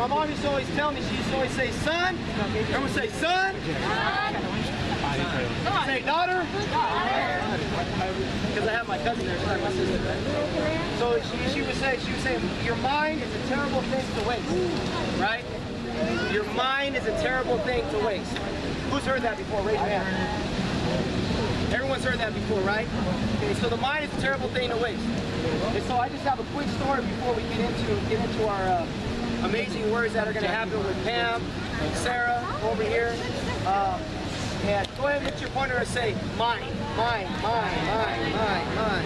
My mom used to always tell me, she used to always say, son. Everyone say, son. Say, daughter. Because I have my cousin there, my sister, right? So she would say, your mind is a terrible thing to waste, right? Your mind is a terrible thing to waste. Who's heard that before? Raise your hand. Everyone's heard that before, right? Okay, so the mind is a terrible thing to waste. And so I just have a quick story before we get into our amazing words that are going to happen with Pam, Sarah over here. And go ahead and lift your pointer and say, mine, mine, mine, mine, mine, mine,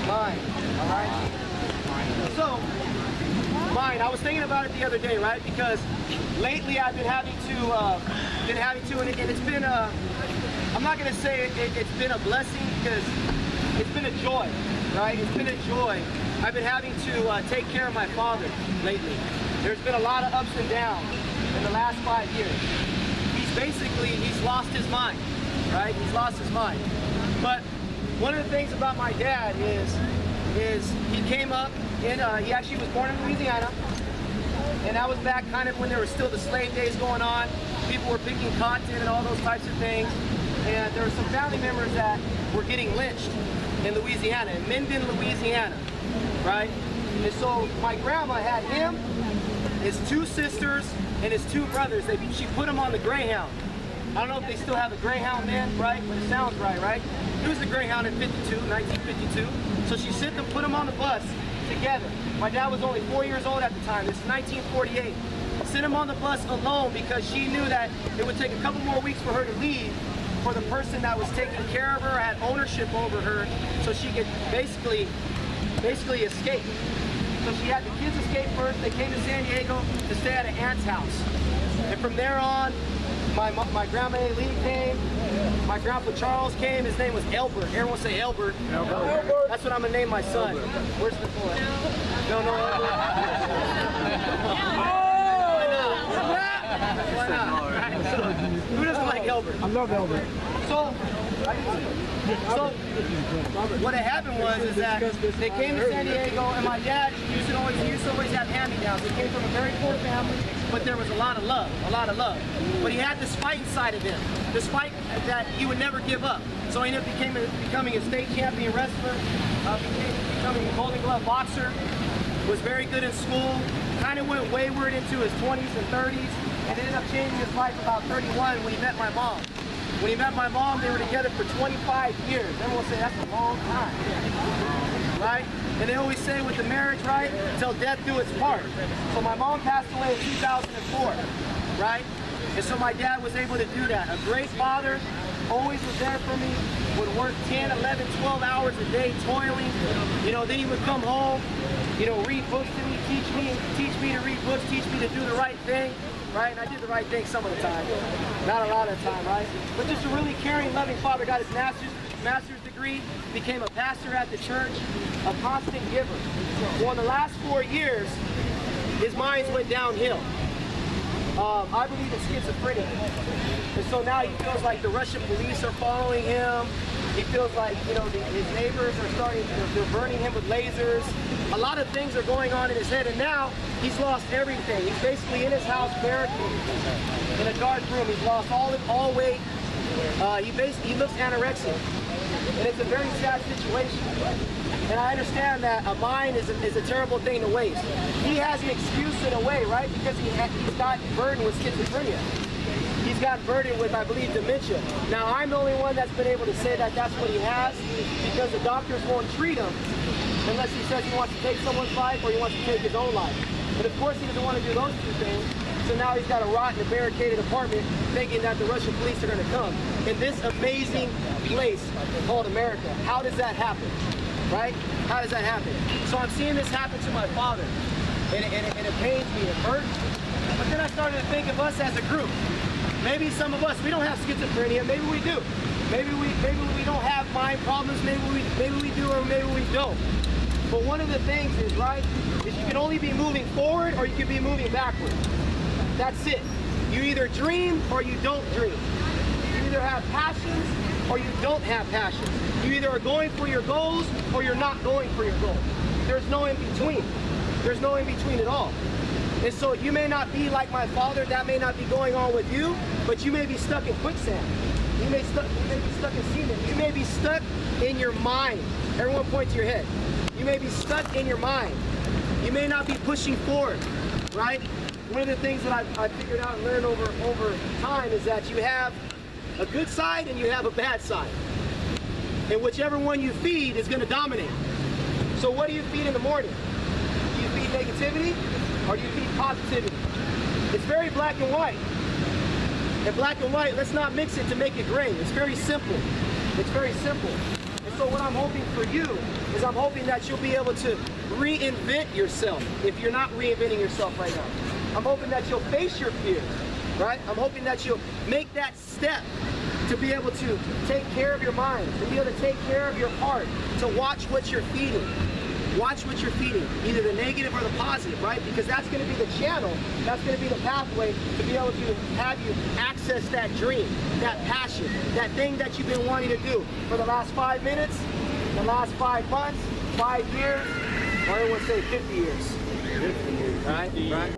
mine. All right? So, mine. I was thinking about it the other day, right? Because lately I've been having to, and it's been I'm not going to say it's been a blessing because it's been a joy, right? It's been a joy. I've been having to take care of my father lately. There's been a lot of ups and downs in the last 5 years. He's lost his mind, right? He's lost his mind. But one of the things about my dad is he came up in, he actually was born in Louisiana. And that was back kind of when there were still the slave days going on. People were picking cotton and all those types of things. And there were some family members that were getting lynched in Louisiana, in Minden, Louisiana, right? And so my grandma had him, his 2 sisters, and his 2 brothers. She put them on the Greyhound. I don't know if they still have the Greyhound then, right? But it sounds right, right? It was the Greyhound in 1952. So she sent them, put them on the bus together. My dad was only 4 years old at the time. This is 1948. Sent him on the bus alone because she knew that it would take a couple more weeks for her to leave for the person that was taking care of her, had ownership over her, so she could basically escape. So she had the kids escape first. They came to San Diego to stay at an aunt's house. And from there on, my grandma Aileen came, my grandpa Charles came. His name was Elbert. Everyone say Elbert. Elbert. That's what I'm going to name my son. Where's the boy? No, Elbert. Why not? Who doesn't like Elbert? I love Elbert. So what had happened was that they came to San Diego, and my dad used to always have hand-me-downs. He came from a very poor family, but there was a lot of love. But he had this fight inside of him, this fight that he would never give up. So he ended up becoming a state champion wrestler, becoming a Golden Glove boxer, was very good in school, kind of went wayward into his 20s and 30s, and ended up changing his life about 31 when he met my mom. When he met my mom, they were together for 25 years. Everyone will say that's a long time, right? And they always say with the marriage, right, till death do its part. So my mom passed away in 2004, right? And so my dad was able to do that. A great father, always was there for me, would work 10, 11, 12 hours a day toiling. You know, then he would come home, you know, read books to me, teach me to read books, teach me to do the right thing. Right? And I did the right thing some of the time. Not a lot of the time, right? But just a really caring, loving father. Got his master's degree, became a pastor at the church, a constant giver. Well, in the last 4 years, his minds went downhill. I believe in schizophrenia. And so now he feels like the Russian police are following him. He feels like, you know, his neighbors are they're burning him with lasers. A lot of things are going on in his head, and now he's lost everything. He's basically in his house barricaded in a dark room. He's lost all weight. He looks anorexic, and it's a very sad situation. And I understand that a mind is a terrible thing to waste. He has an excuse in a way, right? Because he's got burdened with schizophrenia. He's got burdened with, I believe, dementia. Now, I'm the only one that's been able to say that that's what he has, because the doctors won't treat him unless he says he wants to take someone's life or he wants to take his own life. But of course, he doesn't want to do those 2 things. So now he's got to rot in a barricaded apartment thinking that the Russian police are going to come in this amazing place called America. How does that happen? Right? How does that happen? So I'm seeing this happen to my father, and it pains me, it hurts. But then I started to think of us as a group. Maybe some of us, we don't have schizophrenia, maybe we do. Maybe we don't have mind problems, maybe we do, or maybe we don't. But one of the things is, right, is you can only be moving forward or you can be moving backward. That's it. You either dream or you don't dream. You either have passions or you don't have passions. You either are going for your goals or you're not going for your goals. There's no in between. There's no in between at all. And so you may not be like my father, that may not be going on with you, but you may be stuck in quicksand. You may be stuck in cement. You may be stuck in your mind. Everyone point to your head. You may be stuck in your mind. You may not be pushing forward, right? One of the things that I figured out and learned over time is that you have a good side and you have a bad side. And whichever one you feed is going to dominate. So what do you feed in the morning? Do you feed negativity or do you feed positivity? It's very black and white. And black and white, let's not mix it to make it gray. It's very simple. It's very simple. And so what I'm hoping for you is I'm hoping that you'll be able to reinvent yourself if you're not reinventing yourself right now. I'm hoping that you'll face your fears, right? I'm hoping that you'll make that step to be able to take care of your mind, to be able to take care of your heart, to watch what you're feeding. Watch what you're feeding, either the negative or the positive, right? Because that's going to be the channel, that's going to be the pathway to be able to have you access that dream, that passion, that thing that you've been wanting to do for the last 5 minutes, the last 5 months, 5 years, or everyone say 50 years. 50 years, right?